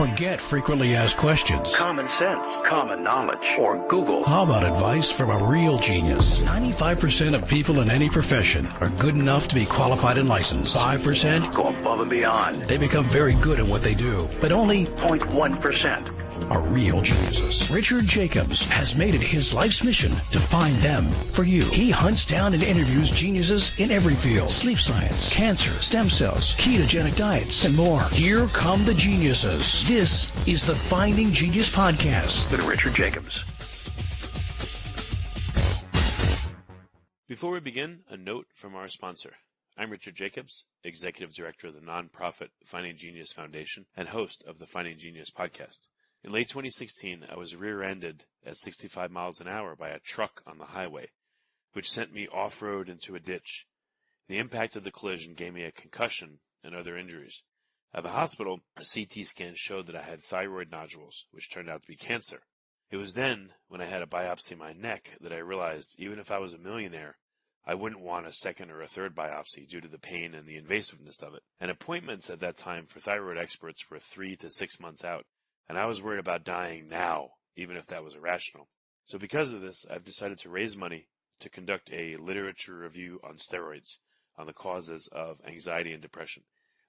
Forget frequently asked questions. Common sense, common knowledge, or Google. How about advice from a real genius? 95% of people in any profession are good enough to be qualified and licensed. 5% go above and beyond. They become very good at what they do, but only 0.1% are real geniuses. Richard Jacobs has made it his life's mission to find them for you. He hunts down and interviews geniuses in every field: sleep science, cancer, stem cells, ketogenic diets, and more. Here come the geniuses. This is the Finding Genius Podcast with Richard Jacobs. Before we begin, a note from our sponsor. I'm Richard Jacobs, Executive Director of the nonprofit Finding Genius Foundation and host of the Finding Genius Podcast. In late 2016, I was rear-ended at 65 miles an hour by a truck on the highway, which sent me off-road into a ditch. The impact of the collision gave me a concussion and other injuries. At the hospital, a CT scan showed that I had thyroid nodules, which turned out to be cancer. It was then, when I had a biopsy of my neck, that I realized even if I was a millionaire, I wouldn't want a second or a third biopsy due to the pain and the invasiveness of it. And appointments at that time for thyroid experts were 3 to 6 months out. And I was worried about dying now, even if that was irrational. So because of this, I've decided to raise money to conduct a literature review on steroids, on the causes of anxiety and depression,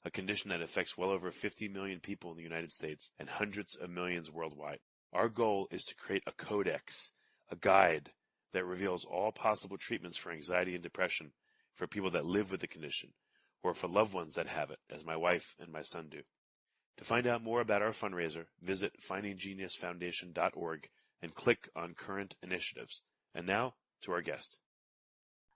a condition that affects well over 50 million people in the United States and hundreds of millions worldwide. Our goal is to create a codex, a guide that reveals all possible treatments for anxiety and depression for people that live with the condition, or for loved ones that have it, as my wife and my son do. To find out more about our fundraiser, visit findinggeniusfoundation.org and click on current initiatives. And now, to our guest.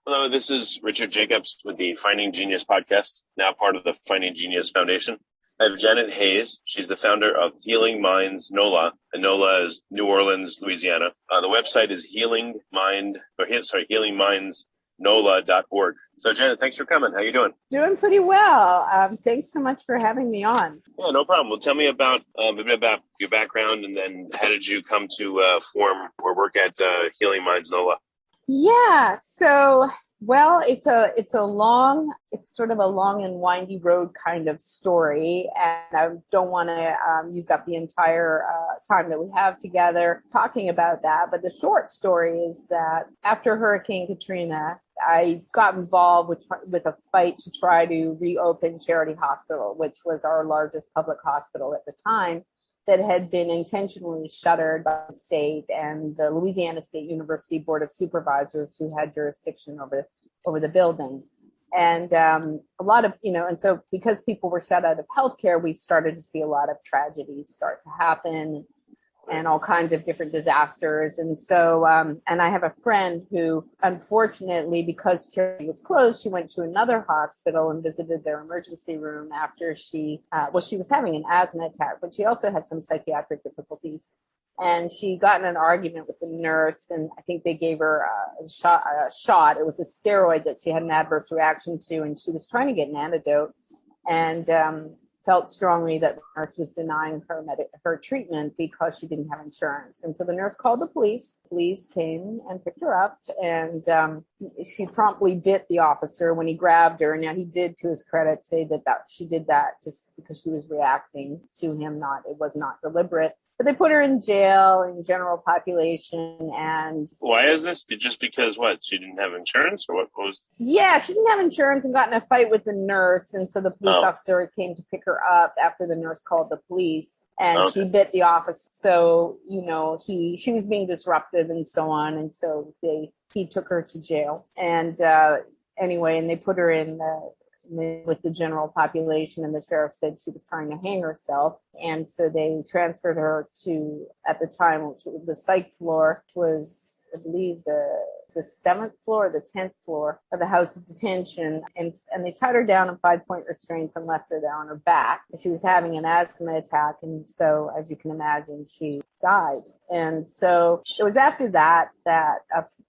Hello, this is Richard Jacobs with the Finding Genius Podcast, now part of the Finding Genius Foundation. I have Janet Hayes. She's the founder of Healing Minds NOLA, and NOLA is New Orleans, Louisiana. The website is healingmindsnola.org. So, Janet, thanks for coming. How you doing? Doing pretty well. Thanks so much for having me on. Yeah, no problem. Well, tell me about a bit about your background, and then how did you come to form or work at Healing Minds NOLA? Yeah. So, well, it's sort of a long and windy road kind of story, and I don't want to use up the entire time that we have together talking about that. But the short story is that after Hurricane Katrina, I got involved with a fight to try to reopen Charity Hospital, which was our largest public hospital at the time, that had been intentionally shuttered by the state and the Louisiana State University Board of Supervisors, who had jurisdiction over the building. And a lot of, and so because people were shut out of healthcare, we started to see a lot of tragedies start to happen and all kinds of different disasters. And so, and I have a friend who, unfortunately, because Charity was closed, she went to another hospital and visited their emergency room after she was having an asthma attack, but she also had some psychiatric difficulties. And she got in an argument with the nurse, and I think they gave her a shot. It was a steroid that she had an adverse reaction to, and she was trying to get an antidote, and felt strongly that the nurse was denying her treatment because she didn't have insurance. And so the nurse called the police. Police came and picked her up, and she promptly bit the officer when he grabbed her. Now, he did, to his credit, say that she did that just because she was reacting to him. It was not deliberate. But they put her in jail in general population. And why is this? Just because what? She didn't have insurance, or what was? Yeah, she didn't have insurance and got in a fight with the nurse. And so the police officer came to pick her up after the nurse called the police, and she bit the officer. So, she was being disruptive and so on. And so he took her to jail. And anyway, and they put her in with the general population, and the sheriff said she was trying to hang herself. And so they transferred her to, at the time, the psych floor, which was, I believe, the 7th floor or the 10th floor of the House of Detention. And they tied her down in 5-point restraints and left her there on her back. She was having an asthma attack. And so, as you can imagine, she died. And so it was after that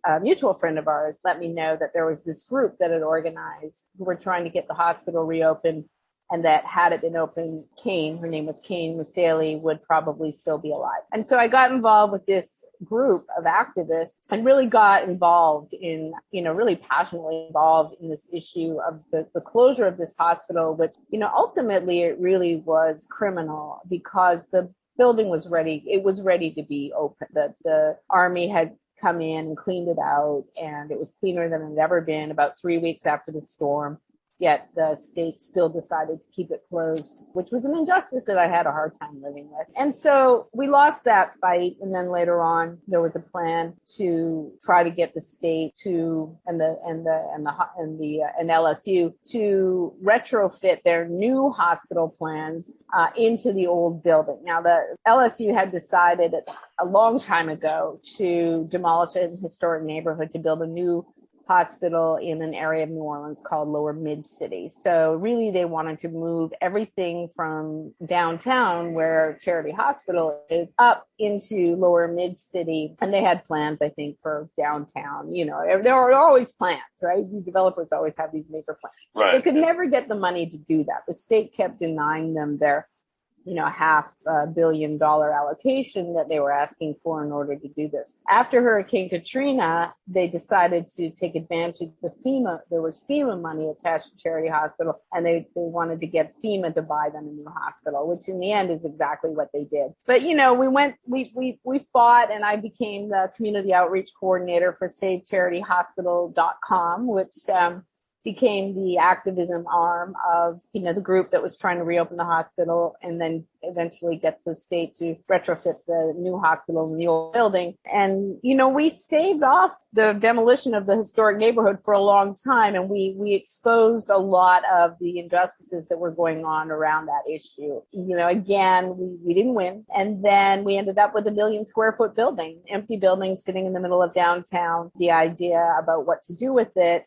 a mutual friend of ours let me know that there was this group that had organized, who were trying to get the hospital reopened and that had it been open, Cain, her name was Cain Masaley, would probably still be alive. And so I got involved with this group of activists and really got involved in, really passionately involved in this issue of the closure of this hospital, which, ultimately it really was criminal because the building was ready. It was ready to be open. The Army had come in and cleaned it out, and it was cleaner than it had ever been about 3 weeks after the storm. Yet the state still decided to keep it closed, which was an injustice that I had a hard time living with. And so we lost that fight. And then later on, there was a plan to try to get the state to and LSU to retrofit their new hospital plans into the old building. Now, the LSU had decided a long time ago to demolish a historic neighborhood to build a new hospital in an area of New Orleans called Lower Mid-City. So really they wanted to move everything from downtown where Charity Hospital is up into Lower Mid-City. And they had plans, I think, for downtown. There are always plans, right? These developers always have these major plans. Right. They could never get the money to do that. The state kept denying them their $500 million allocation that they were asking for in order to do this. After Hurricane Katrina, they decided to take advantage of the FEMA. There was FEMA money attached to Charity Hospital, and they wanted to get FEMA to buy them a new hospital, which in the end is exactly what they did. But, we fought, and I became the community outreach coordinator for SaveCharityHospital.com, which became the activism arm of, the group that was trying to reopen the hospital and then eventually get the state to retrofit the new hospital in the old building. And, we staved off the demolition of the historic neighborhood for a long time. And we exposed a lot of the injustices that were going on around that issue. Again, we didn't win. And then we ended up with a 1 million square foot building, empty building sitting in the middle of downtown. The idea about what to do with it,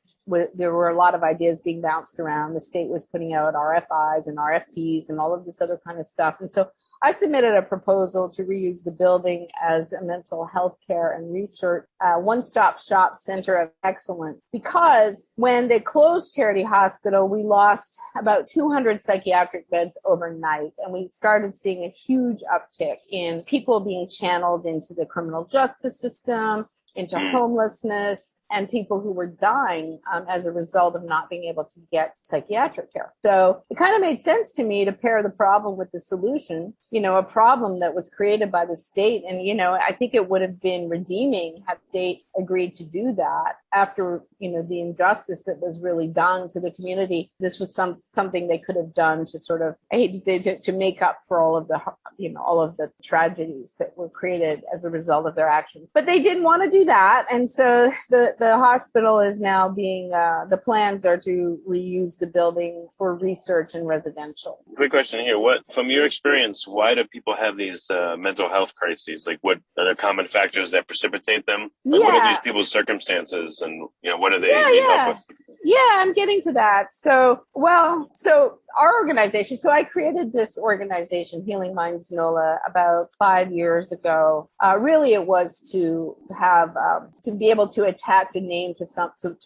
there were a lot of ideas being bounced around. The state was putting out RFIs and RFPs and all of this other kind of stuff. And so I submitted a proposal to reuse the building as a mental health care and research one-stop shop center of excellence, because when they closed Charity Hospital, we lost about 200 psychiatric beds overnight, and we started seeing a huge uptick in people being channeled into the criminal justice system, into homelessness, and people who were dying as a result of not being able to get psychiatric care. So it kind of made sense to me to pair the problem with the solution, a problem that was created by the state. And, I think it would have been redeeming had the state agreed to do that after, the injustice that was really done to the community. This was something they could have done to sort of, I hate to say, to make up for all of the tragedies that were created as a result of their actions. But they didn't want to do that. And so the hospital is now being, the plans are to reuse the building for research and residential. Quick question here. From your experience, why do people have these mental health crises? Like, what are the common factors that precipitate them? Like, what are these people's circumstances, and what do they need help with? Yeah, I'm getting to that. So our organization, so I created this organization, Healing Minds NOLA, about 5 years ago. Really, it was to have, to be able to attach a name to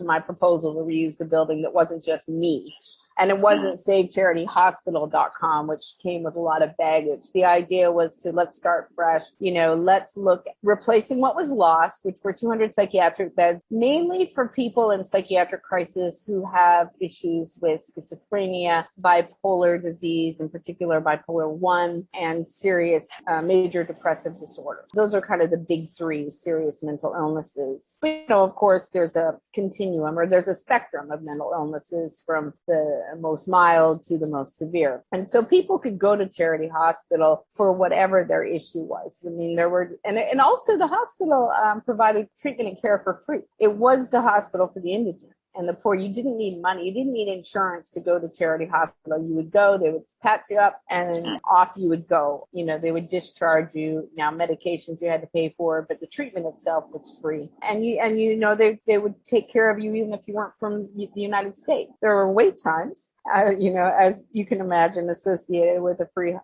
my proposal to reuse the building that wasn't just me. And it wasn't SaveCharityHospital.com, which came with a lot of baggage. The idea was to let's start fresh. Let's look at replacing what was lost, which were 200 psychiatric beds, mainly for people in psychiatric crisis who have issues with schizophrenia, bipolar disease, in particular bipolar 1, and serious major depressive disorder. Those are kind of the big three serious mental illnesses. But, of course, there's a continuum, or there's a spectrum of mental illnesses from the most mild to the most severe. And so people could go to Charity Hospital for whatever their issue was. I mean, there were, and also the hospital provided treatment and care for free. It was the hospital for the indigent and the poor. You didn't need money. You didn't need insurance to go to Charity Hospital. You would go, they would patch you up, and off you would go. They would discharge you. Now, medications you had to pay for, but the treatment itself was free. And they would take care of you even if you weren't from the United States. There were wait times, as you can imagine, associated with a free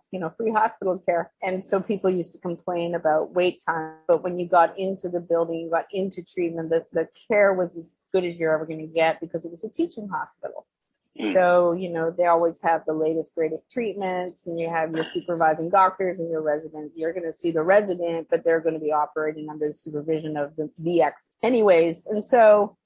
hospital care. And so people used to complain about wait time. But when you got into the building, you got into treatment, the care was as good as you're ever going to get, because it was a teaching hospital. So, they always have the latest, greatest treatments, and you have your supervising doctors and your resident. You're going to see the resident, but they're going to be operating under the supervision of the ex anyways. And so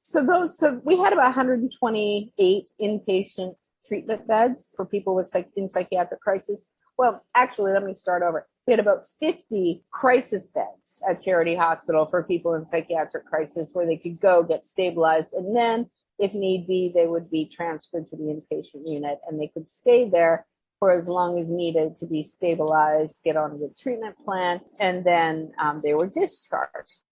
we had about 128 inpatient treatment beds for people in psychiatric crisis. Well, actually, let me start over. We had about 50 crisis beds at Charity Hospital for people in psychiatric crisis where they could go get stabilized. And then, if need be, they would be transferred to the inpatient unit, and they could stay there for as long as needed to be stabilized, get on the treatment plan, and then they were discharged.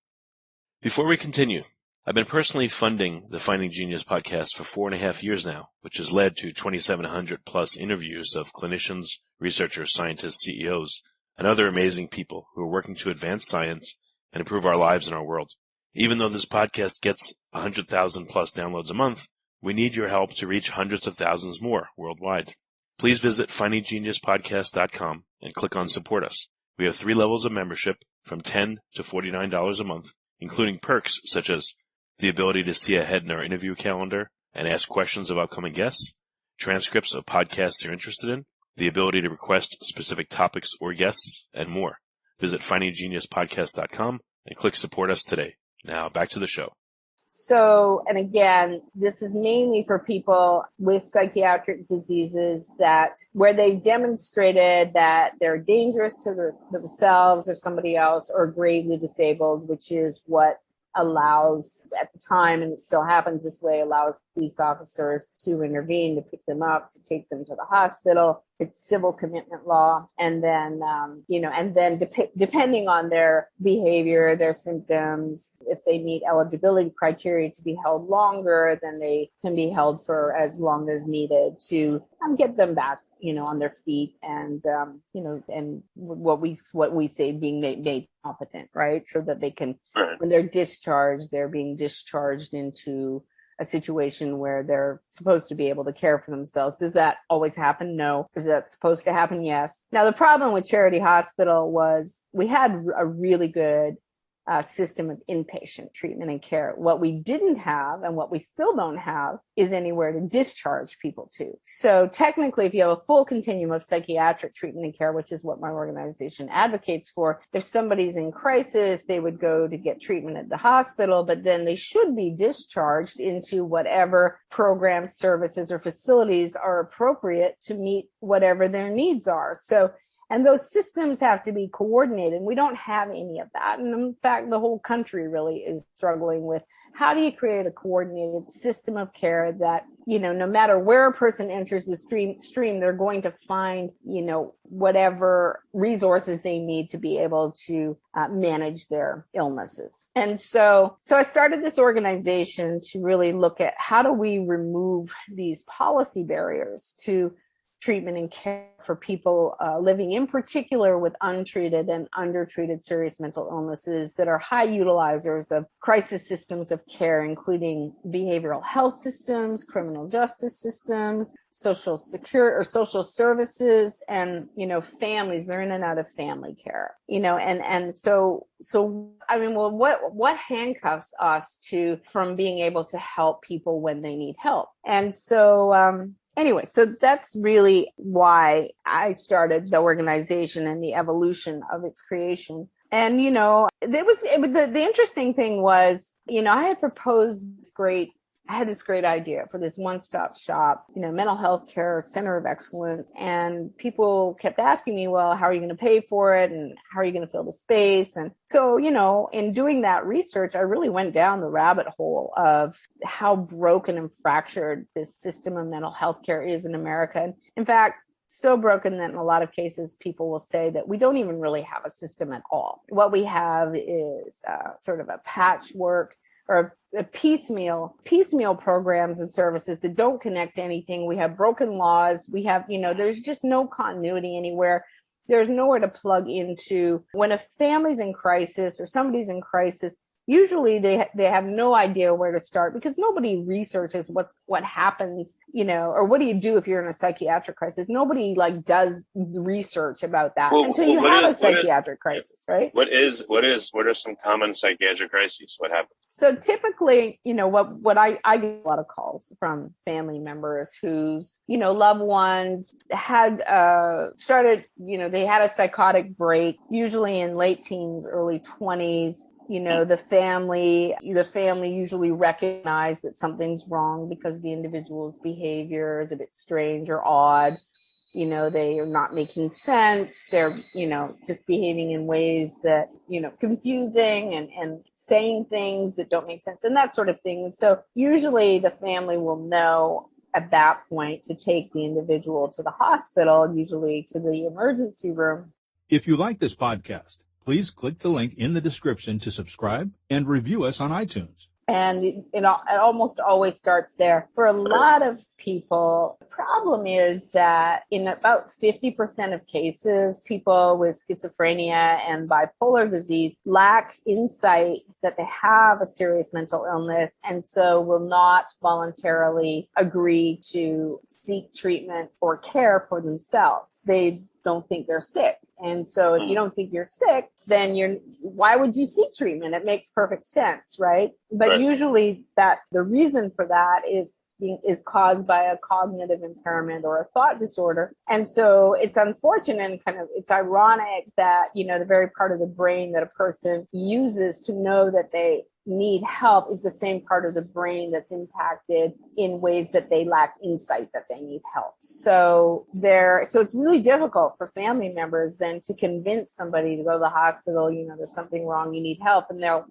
Before we continue, I've been personally funding the Finding Genius podcast for 4.5 years now, which has led to 2,700 plus interviews of clinicians, researchers, scientists, CEOs, and other amazing people who are working to advance science and improve our lives and our world. Even though this podcast gets 100,000 plus downloads a month, we need your help to reach hundreds of thousands more worldwide. Please visit findinggeniuspodcast.com and click on Support Us. We have 3 levels of membership from $10 to $49 a month, including perks such as the ability to see ahead in our interview calendar and ask questions of upcoming guests, transcripts of podcasts you're interested in, the ability to request specific topics or guests, and more. Visit findinggeniuspodcast.com and click Support Us today. Now back to the show. So, and again, this is mainly for people with psychiatric diseases where they've demonstrated that they're dangerous to themselves or somebody else, or gravely disabled, which is what allows, at the time, and it still happens this way, allows police officers to intervene, to pick them up, to take them to the hospital. It's civil commitment law. And then, depending on their behavior, their symptoms, if they meet eligibility criteria to be held longer, then they can be held for as long as needed to get them back, on their feet, and and what we say being made competent, right? So that they can, when they're discharged, they're being discharged into a situation where they're supposed to be able to care for themselves. Does that always happen? No. Is that supposed to happen? Yes. Now, the problem with Charity Hospital was we had a really good system of inpatient treatment and care. What we didn't have, and what we still don't have, is anywhere to discharge people to. So technically, if you have a full continuum of psychiatric treatment and care, which is what my organization advocates for, if somebody's in crisis, they would go to get treatment at the hospital, but then they should be discharged into whatever programs, services, or facilities are appropriate to meet whatever their needs are. And those systems have to be coordinated. We don't have any of that. And in fact, the whole country really is struggling with how do you create a coordinated system of care that, no matter where a person enters the stream, they're going to find, whatever resources they need to be able to manage their illnesses. And so I started this organization to really look at how do we remove these policy barriers to treatment and care for people living in particular with untreated and undertreated serious mental illnesses that are high utilizers of crisis systems of care, including behavioral health systems, criminal justice systems, social security or social services, and, families. They're in and out of family care, what handcuffs us from being able to help people when they need help? And so, anyway, so that's really why I started the organization and the evolution of its creation. And, the interesting thing was, I had this great idea for this one-stop shop, mental health care center of excellence. And people kept asking me, well, how are you going to pay for it? And how are you going to fill the space? And so, in doing that research, I really went down the rabbit hole of how broken and fractured this system of mental health care is in America. And in fact, so broken that in a lot of cases, people will say that we don't even really have a system at all. What we have is sort of a patchwork or piecemeal programs and services that don't connect to anything. We have broken laws. We have, there's just no continuity anywhere. There's nowhere to plug into. When a family's in crisis or somebody's in crisis, usually they have no idea where to start because nobody researches what happens, or what do you do if you're in a psychiatric crisis? Nobody does research about that until you have a psychiatric crisis, right? What are some common psychiatric crises? What happens? So typically, what I get a lot of calls from family members whose, loved ones had started, they had a psychotic break, usually in late teens, early 20s. The family usually recognize that something's wrong because the individual's behavior is a bit strange or odd. They are not making sense. They're, just behaving in ways that, confusing and saying things that don't make sense and that sort of thing. And so usually the family will know at that point to take the individual to the hospital, usually to the emergency room. If you like this podcast, please click the link in the description to subscribe and review us on iTunes. And it almost always starts there. For a lot of people, the problem is that in about 50% of cases, people with schizophrenia and bipolar disease lack insight that they have a serious mental illness and so will not voluntarily agree to seek treatment or care for themselves. They don't think they're sick. And so if you don't think you're sick, then why would you seek treatment? It makes perfect sense, right? But usually the reason for that is caused by a cognitive impairment or a thought disorder. And so it's unfortunate and it's ironic that, the very part of the brain that a person uses to know that they need help is the same part of the brain that's impacted in ways that they lack insight that they need help. So it's really difficult for family members then to convince somebody to go to the hospital, there's something wrong, you need help. And they'll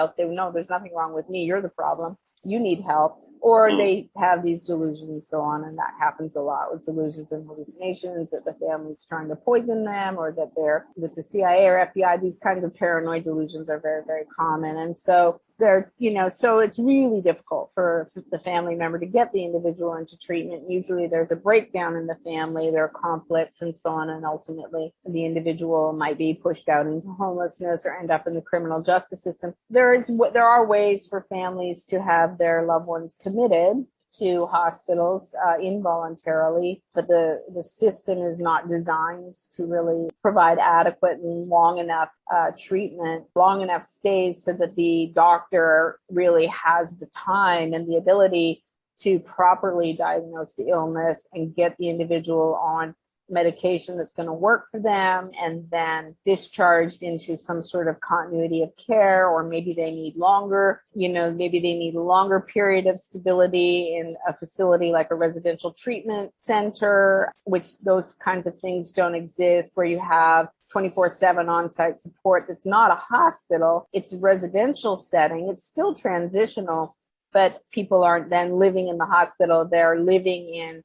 say, no, there's nothing wrong with me. You're the problem. You need help. Or they have these delusions and so on. And that happens a lot with delusions and hallucinations that the family's trying to poison them or that the CIA or FBI, these kinds of paranoid delusions are very, very common. And so so it's really difficult for the family member to get the individual into treatment. Usually there's a breakdown in the family, there are conflicts and so on. And ultimately the individual might be pushed out into homelessness or end up in the criminal justice system. There are ways for families to have their loved ones committed to hospitals involuntarily, but the system is not designed to really provide adequate and long enough treatment, long enough stays so that the doctor really has the time and the ability to properly diagnose the illness and get the individual on medication that's going to work for them and then discharged into some sort of continuity of care, or maybe they need maybe they need a longer period of stability in a facility like a residential treatment center, which those kinds of things don't exist, where you have 24/7 on-site support. That's not a hospital. It's a residential setting. It's still transitional, but people aren't then living in the hospital. They're living in,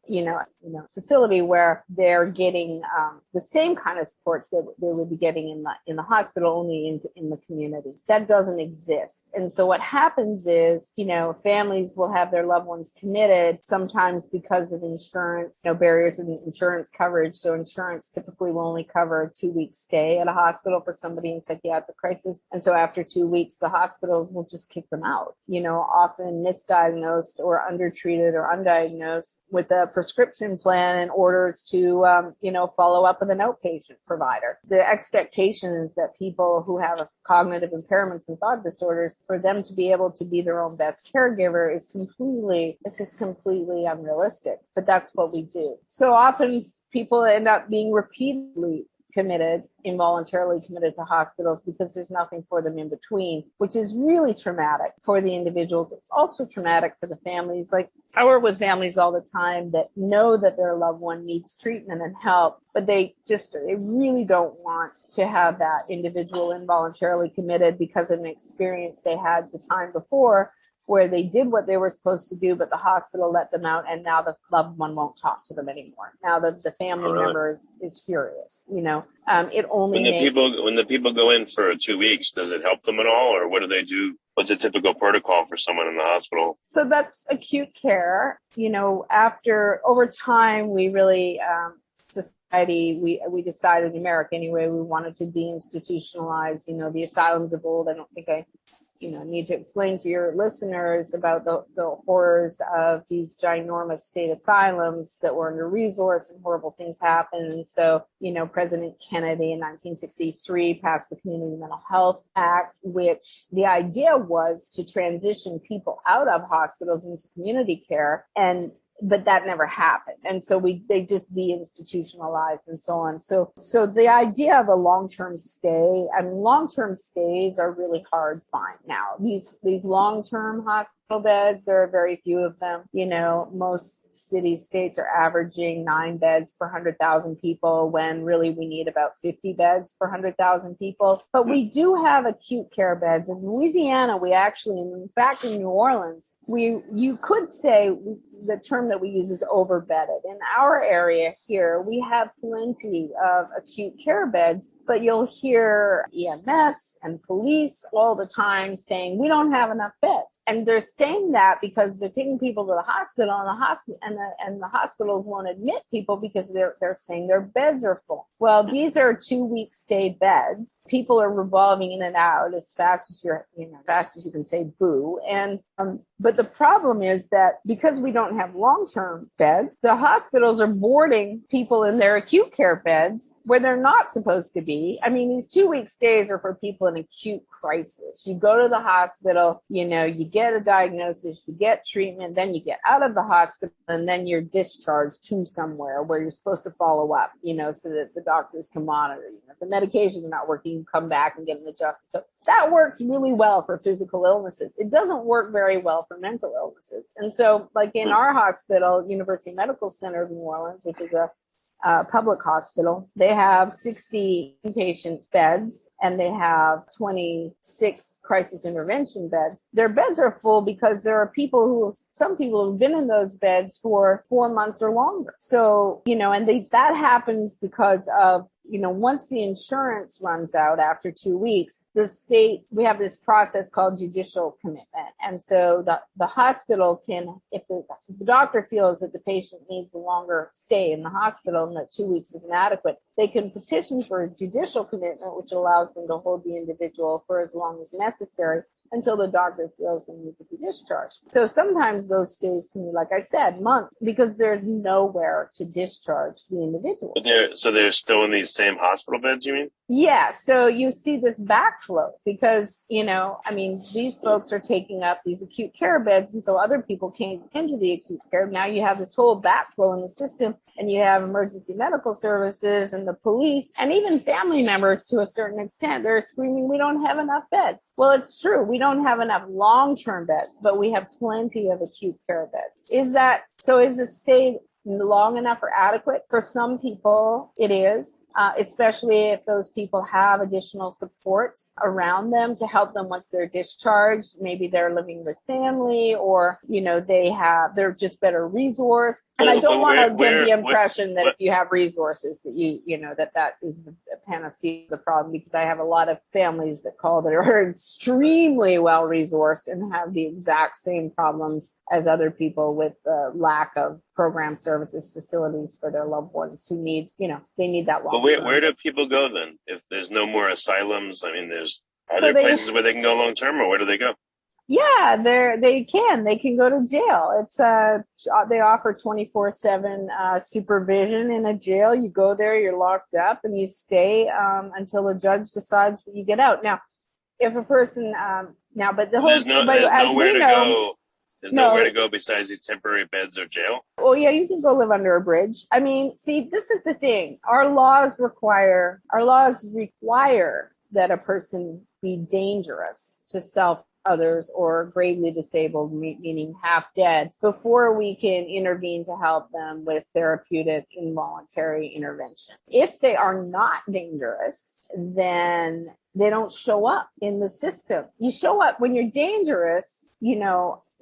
a facility where they're getting the same kind of supports that they would be getting in the hospital, only in the community. That doesn't exist. And so what happens is, families will have their loved ones committed, sometimes because of insurance, barriers in insurance coverage. So insurance typically will only cover a 2-week stay at a hospital for somebody in psychiatric crisis. And so after 2 weeks, the hospitals will just kick them out, often misdiagnosed or undertreated or undiagnosed with a prescription plan in order to, follow up with an outpatient provider. The expectation is that people who have cognitive impairments and thought disorders, for them to be able to be their own best caregiver is just completely unrealistic. But that's what we do. So often people end up being repeatedly involuntarily committed to hospitals because there's nothing for them in between, which is really traumatic for the individuals. It's also traumatic for the families. I work with families all the time that know that their loved one needs treatment and help, but they really don't want to have that individual involuntarily committed because of an experience they had the time before where they did what they were supposed to do, but the hospital let them out, and now the loved one won't talk to them anymore. Now the family member is furious. It only when the people go in for 2 weeks, does it help them at all, or what do they do? What's a typical protocol for someone in the hospital? So that's acute care. Over time, we really society, we decided in America anyway, we wanted to deinstitutionalize. The asylums of old. I don't think I need to explain to your listeners about the horrors of these ginormous state asylums that were under-resourced and horrible things happened. And so, President Kennedy in 1963 passed the Community Mental Health Act, which the idea was to transition people out of hospitals into community care, but that never happened. And so they just deinstitutionalized and so on. So the idea of a long-term stay, long-term stays are really hard to find now. These long-term hospital beds, there are very few of them. Most states are averaging 9 beds per 100,000 people, when really we need about 50 beds per 100,000 people. But we do have acute care beds. In Louisiana, we actually, in fact, in New Orleans, you could say the term that we use is overbedded. In our area here, we have plenty of acute care beds, but you'll hear EMS and police all the time saying, we don't have enough beds. And they're saying that because they're taking people to the hospital, and the hospitals won't admit people because they're saying their beds are full. Well, these are 2-week stay beds. People are revolving in and out as fast as you can say boo. And but the problem is that because we don't have long-term beds, the hospitals are boarding people in their acute care beds where they're not supposed to be. These 2-week stays are for people in acute crisis. You go to the hospital, you get a diagnosis, you get treatment, then you get out of the hospital, and then you're discharged to somewhere where you're supposed to follow up, so that the doctors can monitor you. If the medications are not working, you come back and get an adjustment. So that works really well for physical illnesses. It doesn't work very well for mental illnesses. And so, like in our hospital, University Medical Center of New Orleans, which is a public hospital, they have 60 inpatient beds and they have 26 crisis intervention beds. Their beds are full because there are some people who've been in those beds for 4 months or longer. So, that happens because of, once the insurance runs out after 2 weeks, we have this process called judicial commitment. And so the hospital can, if the doctor feels that the patient needs a longer stay in the hospital and that 2 weeks is inadequate, they can petition for a judicial commitment, which allows them to hold the individual for as long as necessary until the doctor feels they need to be discharged. So sometimes those stays can be, like I said, months, because there's nowhere to discharge the individual. So they're still in these same hospital beds, you mean? Yeah. So you see this backflow because, these folks are taking up these acute care beds, and so other people came into the acute care. Now you have this whole backflow in the system, and you have emergency medical services and the police and even family members to a certain extent. They're screaming, we don't have enough beds. Well, it's true. We don't have enough long-term beds, but we have plenty of acute care beds. Is the stay long enough or adequate? For some people, it is, especially if those people have additional supports around them to help them once they're discharged. Maybe they're living with family, or, they're just better resourced. And I don't want to give the impression that if you have resources that that is the panacea of the problem, because I have a lot of families that call that are extremely well resourced and have the exact same problems as other people with the lack of program services facilities for their loved ones who need, they need that long. But where do people go then? If there's no more asylums, are there places where they can go long term, or where do they go? Yeah, they can go to jail. It's they offer 24/7 supervision in a jail. You go there, you're locked up, and you stay until the judge decides that you get out. Now, if a person but the whole there's nowhere to go besides these temporary beds or jail. Oh yeah, you can go live under a bridge. See, this is the thing. Our laws require that a person be dangerous to self, others, or gravely disabled, meaning half dead, before we can intervene to help them with therapeutic involuntary intervention. If they are not dangerous, then they don't show up in the system. You show up when you're dangerous,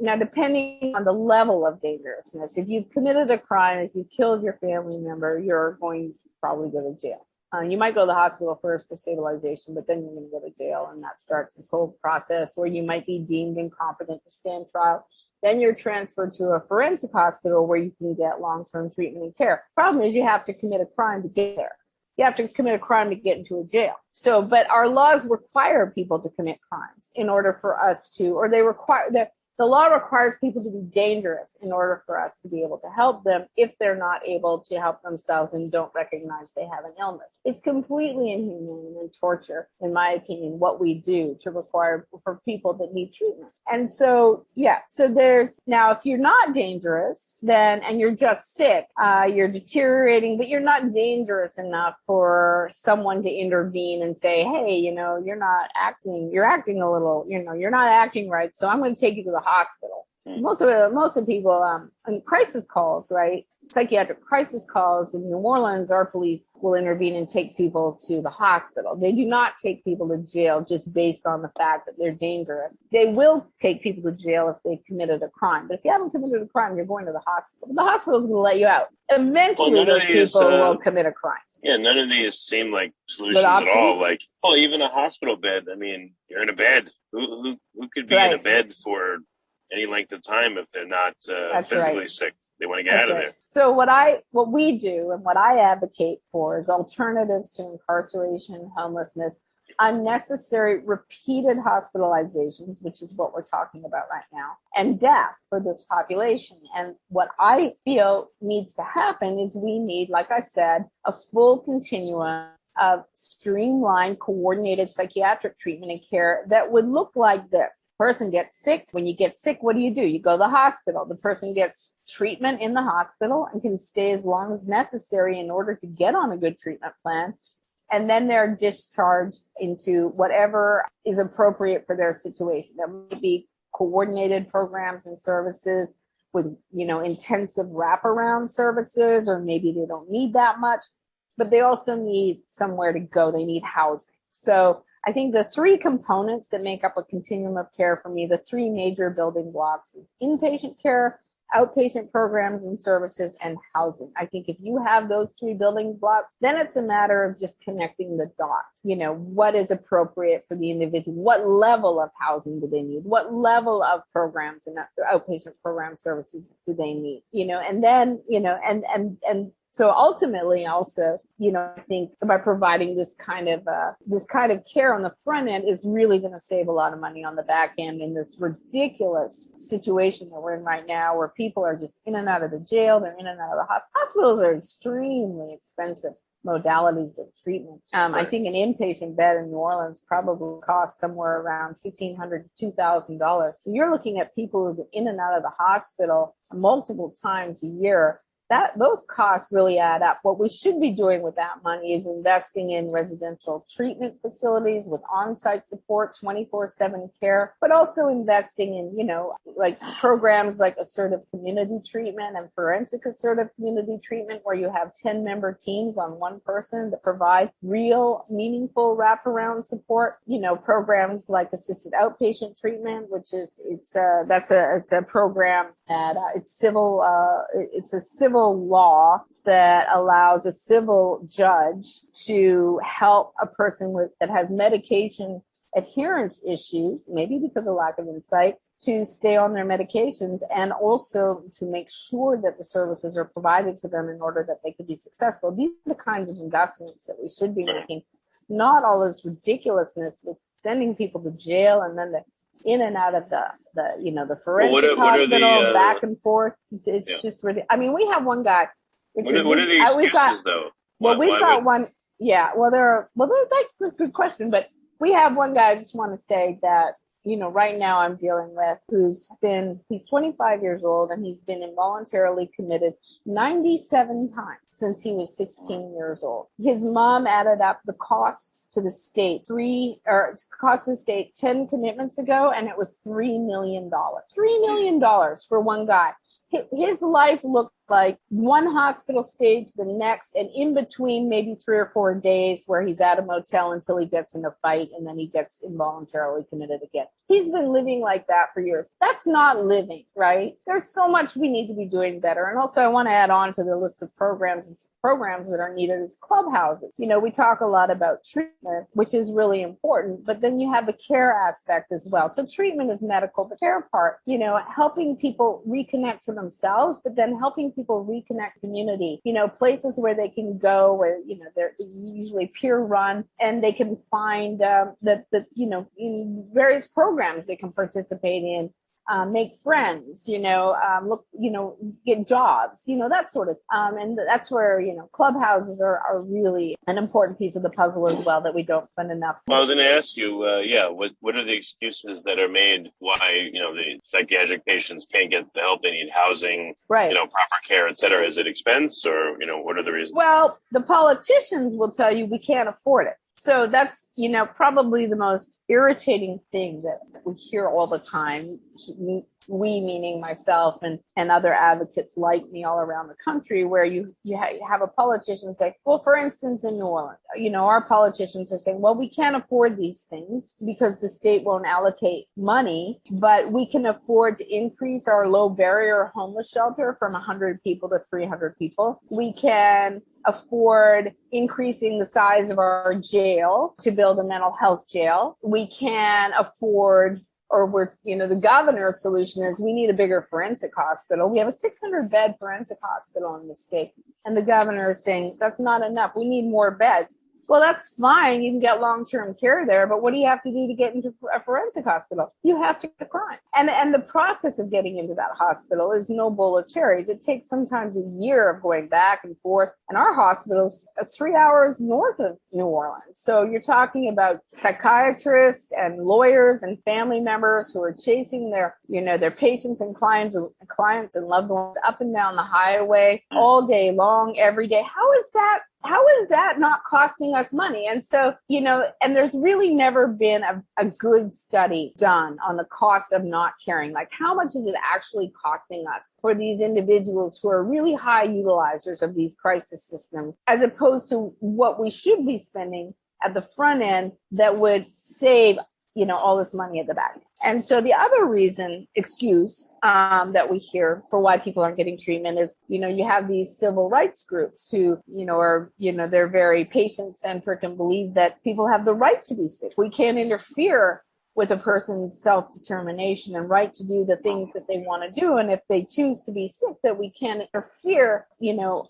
Now, depending on the level of dangerousness, if you've committed a crime, if you've killed your family member, you're going to probably go to jail. You might go to the hospital first for stabilization, but then you're going to go to jail, and that starts this whole process where you might be deemed incompetent to stand trial. Then you're transferred to a forensic hospital where you can get long-term treatment and care. Problem is you have to commit a crime to get there. You have to commit a crime to get into a jail. So, but our laws require people to commit crimes in order for us to, or they require, the law requires people to be dangerous in order for us to be able to help them if they're not able to help themselves and don't recognize they have an illness. It's completely inhumane and torture, in my opinion, what we do to require for people that need treatment. And so, so there's, now if you're not dangerous, then, and you're just sick, you're deteriorating, but you're not dangerous enough for someone to intervene and say, hey, you're acting a little, you're not acting right. So I'm going to take you to the hospital. Most of the people in crisis calls, right? Psychiatric crisis calls in New Orleans, our police will intervene and take people to the hospital. They do not take people to jail just based on the fact that they're dangerous. They will take people to jail if they committed a crime. But if you haven't committed a crime, you're going to the hospital. The hospital is going to let you out. Eventually, those people will commit a crime. Yeah, none of these seem like solutions at all. Like, even a hospital bed. I mean, you're in a bed. Who could be in a bed for any length of time if they're not physically sick? They want to get out of there. So what we do and what I advocate for is alternatives to incarceration, homelessness, unnecessary repeated hospitalizations, which is what we're talking about right now, and death for this population. And what I feel needs to happen is we need, like I said, a full continuum of streamlined, coordinated psychiatric treatment and care that would look like this. Person gets sick. When you get sick, what do? You go to the hospital. The person gets treatment in the hospital and can stay as long as necessary in order to get on a good treatment plan. And then they're discharged into whatever is appropriate for their situation. There might be coordinated programs and services with, intensive wraparound services, or maybe they don't need that much, but they also need somewhere to go. They need housing. So I think the three components that make up a continuum of care for me, the three major building blocks, is inpatient care, outpatient programs and services, and housing. I think if you have those three building blocks, then it's a matter of just connecting the dots. What is appropriate for the individual? What level of housing do they need? What level of programs and outpatient program services do they need? And then, so ultimately also, I think by providing this kind of care on the front end is really going to save a lot of money on the back end in this ridiculous situation that we're in right now, where people are just in and out of the jail. They're in and out of the hospital. Hospitals are extremely expensive modalities of treatment. I think an inpatient bed in New Orleans probably costs somewhere around $1,500 to $2,000. You're looking at people who've been in and out of the hospital multiple times a year. Those costs really add up. What we should be doing with that money is investing in residential treatment facilities with on-site support, 24/7 care, but also investing in, like programs like assertive community treatment and forensic assertive community treatment, where you have 10-member teams on one person that provide real, meaningful wraparound support. Programs like assisted outpatient treatment, which is it's a program that it's a civil law that allows a civil judge to help a person that has medication adherence issues, maybe because of lack of insight, to stay on their medications, and also to make sure that the services are provided to them in order that they could be successful. These are the kinds of investments that we should be making, not all this ridiculousness with sending people to jail and then in and out of the forensic hospital, back and forth. It's just ridiculous. I mean, we have one guy. What are the excuses, though? We've got one. Yeah. That's a good question. But we have one guy. I just want to say that, right now I'm dealing with he's 25 years old, and he's been involuntarily committed 97 times since he was 16 years old. His mom added up the costs to the state 10 commitments ago, and it was $3 million. $3 million for one guy. His life looked like one hospital stay to the next, and in between maybe 3 or 4 days where he's at a motel until he gets in a fight, and then he gets involuntarily committed again. He's been living like that for years. That's not living, right? There's so much we need to be doing better. And also I want to add on to the list of programs that are needed is clubhouses. We talk a lot about treatment, which is really important, but then you have the care aspect as well. So treatment is medical, the care part, helping people reconnect to themselves, but then helping people reconnect community, places where they can go where, they're usually peer run, and they can find in various programs they can participate in. Make friends, get jobs, that sort of, and that's where, clubhouses are really an important piece of the puzzle as well that we don't fund enough. Well, I was going to ask you, what are the excuses that are made why, the psychiatric patients can't get the help they need, housing, right, proper care, et cetera? Is it expense, or, what are the reasons? Well, the politicians will tell you we can't afford it. So that's, probably the most irritating thing that we hear all the time. We, meaning myself and other advocates like me all around the country, where you have a politician say, well, for instance, in New Orleans, our politicians are saying, well, we can't afford these things because the state won't allocate money, but we can afford to increase our low barrier homeless shelter from 100 people to 300 people. We can afford increasing the size of our jail to build a mental health jail. We can afford, the governor's solution is we need a bigger forensic hospital. We have a 600-bed forensic hospital in the state. And the governor is saying that's not enough. We need more beds. Well, that's fine. You can get long-term care there, but what do you have to do to get into a forensic hospital? You have to get a crime. And the process of getting into that hospital is no bowl of cherries. It takes sometimes a year of going back and forth. And our hospital's 3 hours north of New Orleans. So you're talking about psychiatrists and lawyers and family members who are chasing their patients and clients and loved ones up and down the highway all day long, every day. How is that not costing us money? And so, and there's really never been a good study done on the cost of not caring. Like, how much is it actually costing us for these individuals who are really high utilizers of these crisis systems, as opposed to what we should be spending at the front end that would save, all this money at the back. And so the other excuse that we hear for why people aren't getting treatment is, you have these civil rights groups who, they're very patient-centric and believe that people have the right to be sick. We can't interfere with a person's self-determination and right to do the things that they want to do. And if they choose to be sick, that we can't interfere,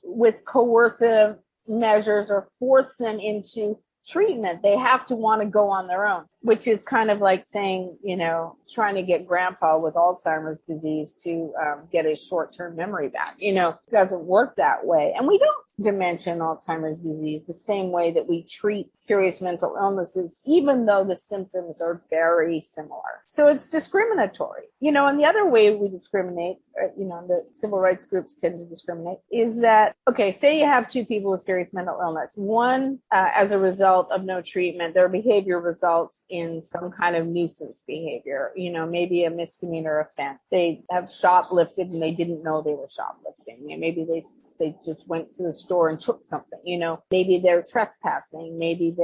with coercive measures or force them into treatment. They have to want to go on their own, which is kind of like saying, trying to get grandpa with Alzheimer's disease to get his short-term memory back. It doesn't work that way. And we don't dementia and Alzheimer's disease the same way that we treat serious mental illnesses, even though the symptoms are very similar. So it's discriminatory. And the other way we discriminate, the civil rights groups tend to discriminate, is that, okay, say you have two people with serious mental illness. One, as a result of no treatment, their behavior results in some kind of nuisance behavior, maybe a misdemeanor offense. They have shoplifted and they didn't know they were shoplifting. And maybe they just went to the store and took something, maybe they're trespassing, maybe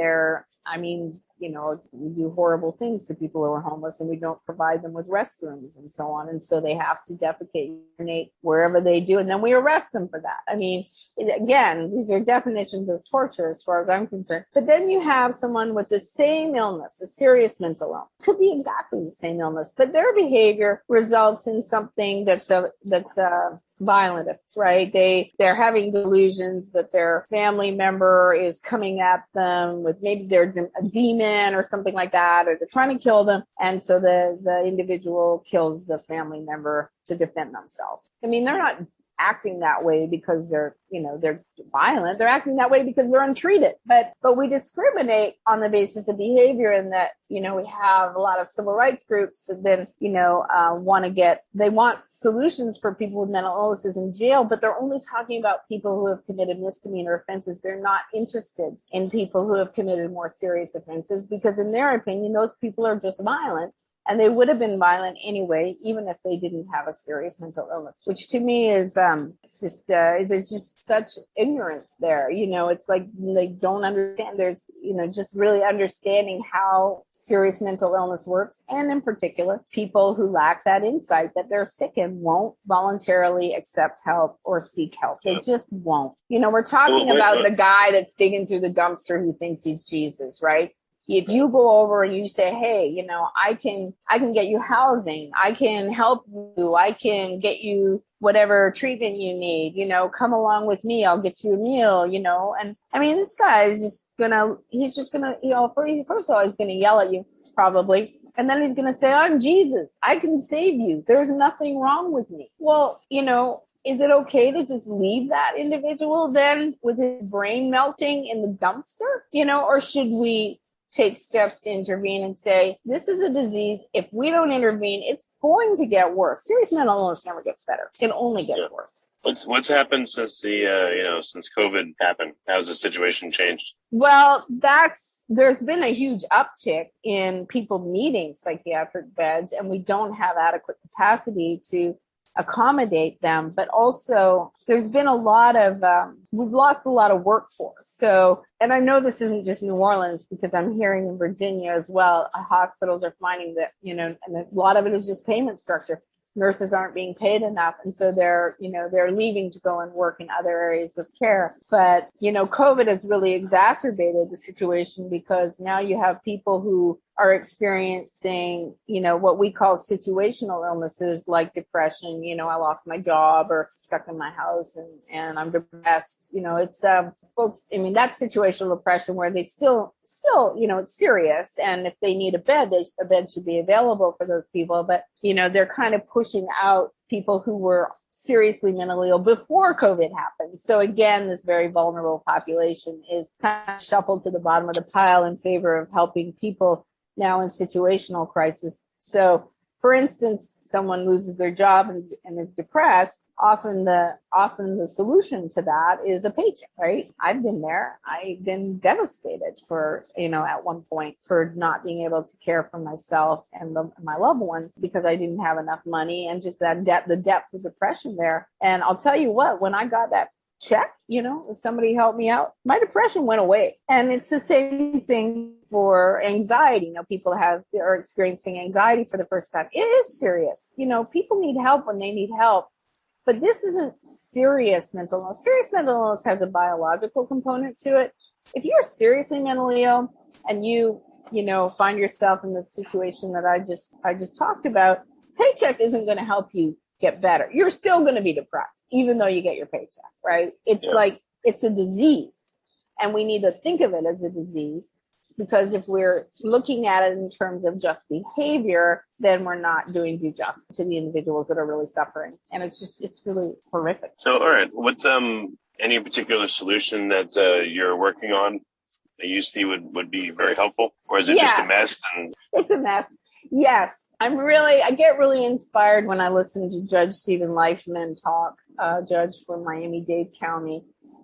we do horrible things to people who are homeless and we don't provide them with restrooms and so on. And so they have to defecate, urinate wherever they do. And then we arrest them for that. Again, these are definitions of torture as far as I'm concerned. But then you have someone with the same illness, a serious mental illness, could be exactly the same illness, but their behavior results in something that's violent, right? They're having delusions that their family member is coming at them with maybe they're a demon or something like that, or they're trying to kill them. And so the individual kills the family member to defend themselves. They're not acting that way because they're violent. They're acting that way because they're untreated. But we discriminate on the basis of behavior, in that, we have a lot of civil rights groups that then, they want solutions for people with mental illnesses in jail, but they're only talking about people who have committed misdemeanor offenses. They're not interested in people who have committed more serious offenses, because in their opinion, those people are just violent. And they would have been violent anyway, even if they didn't have a serious mental illness, which to me is, there's just such ignorance there. It's like they don't understand. There's, just really understanding how serious mental illness works. And in particular, people who lack that insight that they're sick and won't voluntarily accept help or seek help. They just won't. We're talking about the guy that's digging through the dumpster who thinks he's Jesus, right? If you go over and you say, hey, I can get you housing, I can help you, I can get you whatever treatment you need, come along with me. I'll get you a meal, And I mean, this guy is he's just gonna, first of all, he's gonna yell at you probably. And then he's going to say, I'm Jesus. I can save you. There's nothing wrong with me. Well, is it okay to just leave that individual then with his brain melting in the dumpster? Or should we take steps to intervene and say, this is a disease. If we don't intervene, it's going to get worse. Serious mental illness never gets better. It only gets worse. What's happened since since COVID happened? How's the situation changed? Well, there's been a huge uptick in people needing psychiatric beds, and we don't have adequate capacity to accommodate them. But also, there's been we've lost a lot of workforce. So, and I know this isn't just New Orleans, because I'm hearing in Virginia as well, hospitals are finding that, and a lot of it is just payment structure. Nurses aren't being paid enough. And so they're leaving to go and work in other areas of care. But, COVID has really exacerbated the situation, because now you have people who are experiencing, what we call situational illnesses like depression. I lost my job, or stuck in my house and I'm depressed. It's, folks, I mean, that's situational depression where they still, it's serious. And if they need a bed, a bed should be available for those people. But, they're kind of pushing out people who were seriously mentally ill before COVID happened. So again, this very vulnerable population is kind of shuffled to the bottom of the pile in favor of helping people now in situational crisis. So, for instance, someone loses their job and is depressed. Often the solution to that is a paycheck, right? I've been there. I've been devastated at one point for not being able to care for myself and my loved ones, because I didn't have enough money, and just the depth of depression there. And I'll tell you what, when I got that check, somebody helped me out, my depression went away. And it's the same thing for anxiety. People are experiencing anxiety for the first time. It is serious. People need help when they need help, but this isn't serious mental illness. Serious mental illness has a biological component to it. If you're seriously mentally ill and you find yourself in the situation that I just talked about, paycheck isn't going to help you get better. You're still going to be depressed, even though you get your paycheck, right? It's like, it's a disease, and we need to think of it as a disease, because if we're looking at it in terms of just behavior, then we're not doing due justice to the individuals that are really suffering. And it's really horrific. So, all right, what's any particular solution that you're working on that you see would be very helpful? Or is it just a mess? It's a mess. Yes, I get really inspired when I listen to Judge Stephen Leifman talk, judge for Miami-Dade County,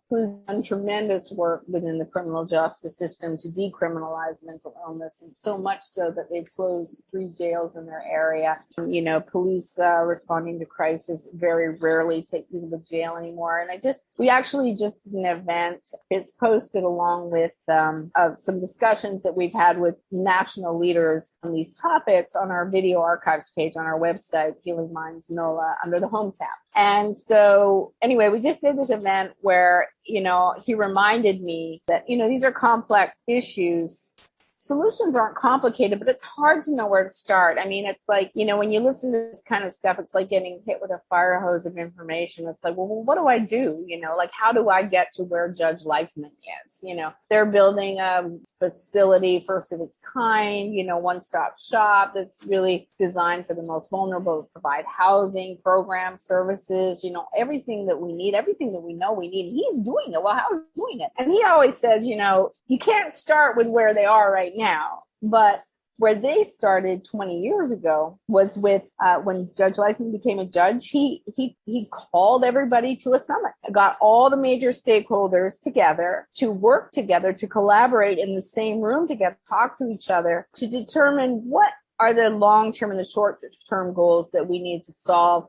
who's done tremendous work within the criminal justice system to decriminalize mental illness, and so much so that they've closed 3 jails in their area. Police responding to crisis very rarely take people to jail anymore. And we actually just did an event. It's posted along with some discussions that we've had with national leaders on these topics on our video archives page on our website, Healing Minds NOLA, under the Home tab. And so anyway, we just did this event where he reminded me that, these are complex issues. Solutions aren't complicated, but it's hard to know where to start. I mean, it's like, when you listen to this kind of stuff, it's like getting hit with a fire hose of information. It's like, well, what do I do? How do I get to where Judge Leifman is? They're building a facility, first of its kind, one-stop shop that's really designed for the most vulnerable, to provide housing, programs, services, everything that we need, everything that we know we need. And he's doing it. Well, how's he doing it? And he always says, you can't start with where they are right now, but where they started 20 years ago was with when Judge Leifman became a judge. He called everybody to a summit, got all the major stakeholders together to work together, to collaborate in the same room together, talk to each other, to determine what are the long-term and the short-term goals that we need to solve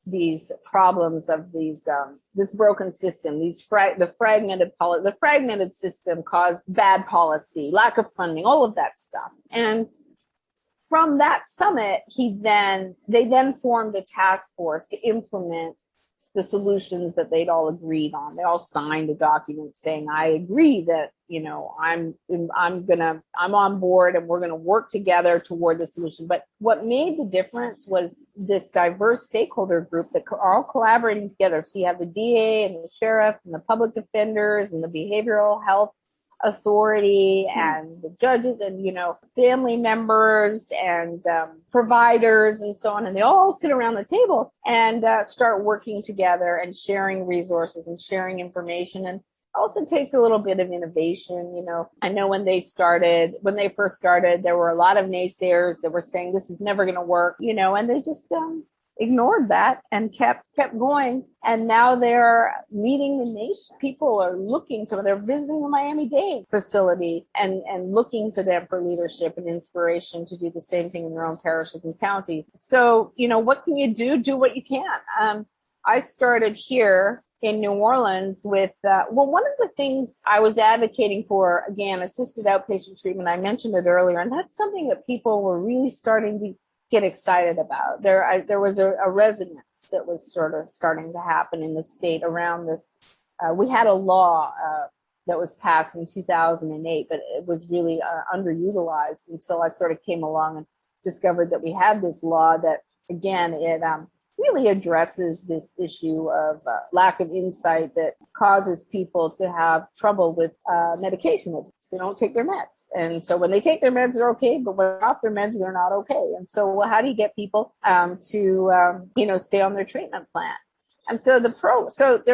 these problems of this broken system, the fragmented system caused bad policy, lack of funding, all of that stuff. And from that summit, they then formed a task force to implement the solutions that they'd all agreed on. They all signed a document saying, I agree that, I'm on board and we're going to work together toward the solution. But what made the difference was this diverse stakeholder group that are all collaborating together. So you have the DA and the sheriff and the public defenders and the behavioral health authority and the judges and, family members and providers and so on. And they all sit around the table and start working together and sharing resources and sharing information. And also takes a little bit of innovation. I know when they first started, there were a lot of naysayers that were saying this is never going to work, and they just ignored that and kept going. And now they're leading the nation. People are they're visiting the Miami-Dade facility and looking to them for leadership and inspiration to do the same thing in their own parishes and counties. So, what can you do? Do what you can. I started here in New Orleans with, one of the things I was advocating for, again, assisted outpatient treatment. I mentioned it earlier, and that's something that people were really starting to get excited about. There was a resonance that was sort of starting to happen in the state around this. We had a law that was passed in 2008, but it was really underutilized until I sort of came along and discovered that we had this law that, again, it really addresses this issue of lack of insight that causes people to have trouble with medication. They don't take their meds. And so when they take their meds, they're okay, but when they're off their meds, they're not okay. And so how do you get people to stay on their treatment plan? And so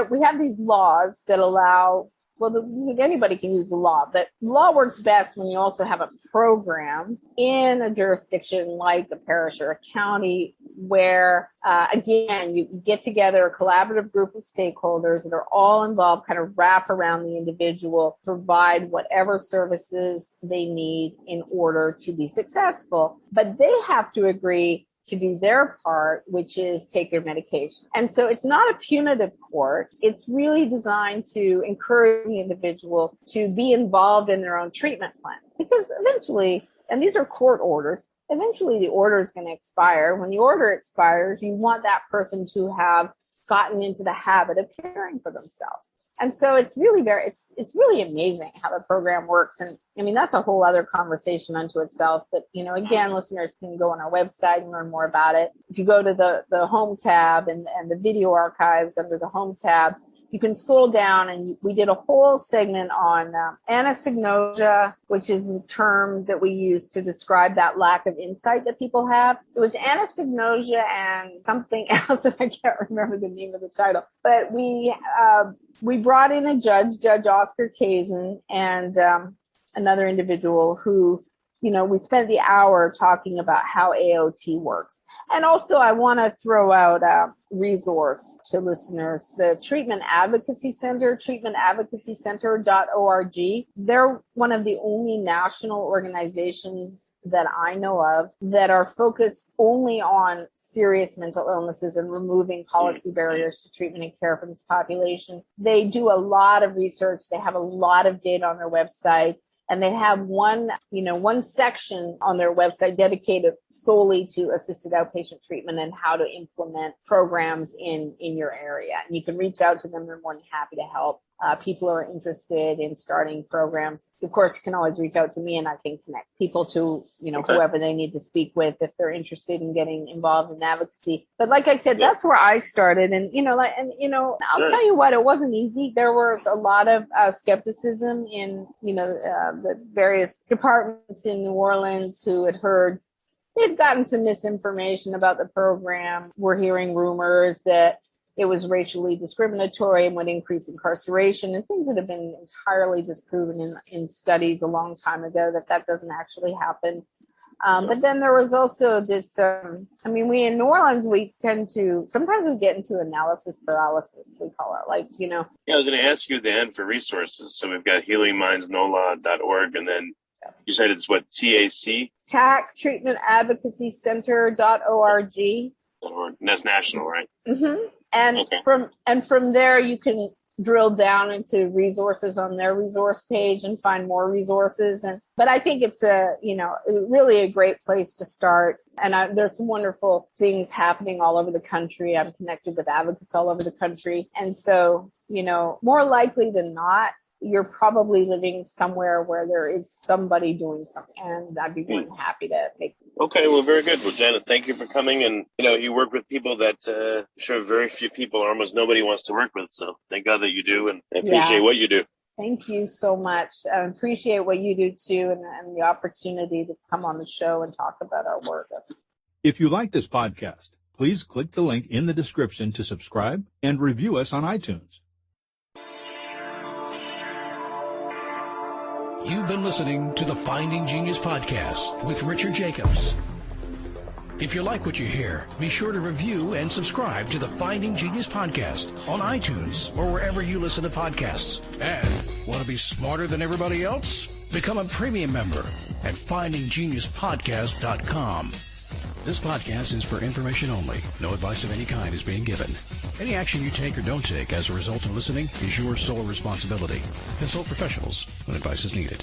we have these laws that allow, anybody can use the law, but law works best when you also have a program in a jurisdiction like a parish or a county where, again, you get together a collaborative group of stakeholders that are all involved, kind of wrap around the individual, provide whatever services they need in order to be successful. But they have to agree to do their part, which is take their medication. And so it's not a punitive court. It's really designed to encourage the individual to be involved in their own treatment plan. Because eventually, and these are court orders, eventually the order is going to expire. When the order expires, you want that person to have gotten into the habit of caring for themselves. And so it's really it's really amazing how the program works. And I mean, that's a whole other conversation unto itself. But, again, listeners can go on our website and learn more about it. If you go to the home tab and the video archives under the home tab, you can scroll down, and we did a whole segment on anosognosia, which is the term that we use to describe that lack of insight that people have. It was anosognosia and something else, and I can't remember the name of the title. But we brought in a Judge Oscar Kazin, and another individual who, we spent the hour talking about how AOT works. And also, I want to throw out a resource to listeners, the Treatment Advocacy Center, treatmentadvocacycenter.org. They're one of the only national organizations that I know of that are focused only on serious mental illnesses and removing policy barriers to treatment and care for this population. They do a lot of research. They have a lot of data on their website. And they have one section on their website dedicated solely to assisted outpatient treatment and how to implement programs in your area. And you can reach out to them. They're more than happy to help. People who are interested in starting programs. Of course, you can always reach out to me and I can connect people to, whoever they need to speak with if they're interested in getting involved in advocacy. But like I said, that's where I started. And, I'll tell you what, it wasn't easy. There was a lot of skepticism in, the various departments in New Orleans who had heard they'd gotten some misinformation about the program. We're hearing rumors that it was racially discriminatory and would increase incarceration, and things that have been entirely disproven in studies a long time ago that doesn't actually happen. But then there was also this, we in New Orleans, sometimes we get into analysis paralysis, we call it, Yeah, I was going to ask you at the end for resources. So we've got healingmindsnola.org, and then you said it's what, TAC? TAC, treatmentadvocacycenter.org. And that's national, right? Mm-hmm. And from there you can drill down into resources on their resource page and find more resources. But I think it's really a great place to start. And there's some wonderful things happening all over the country. I'm connected with advocates all over the country. And so, more likely than not, you're probably living somewhere where there is somebody doing something. And I'd be more than happy to make it. Okay, well, very good. Well, Janet, thank you for coming. And, you work with people that I'm sure very few people or almost nobody wants to work with. So thank God that you do, and I appreciate what you do. Thank you so much. I appreciate what you do too, and the opportunity to come on the show and talk about our work. If you like this podcast, please click the link in the description to subscribe and review us on iTunes. You've been listening to the Finding Genius podcast with Richard Jacobs. If you like what you hear, be sure to review and subscribe to the Finding Genius podcast on iTunes or wherever you listen to podcasts. And want to be smarter than everybody else? Become a premium member at findinggeniuspodcast.com. This podcast is for information only. No advice of any kind is being given. Any action you take or don't take as a result of listening is your sole responsibility. Consult professionals when advice is needed.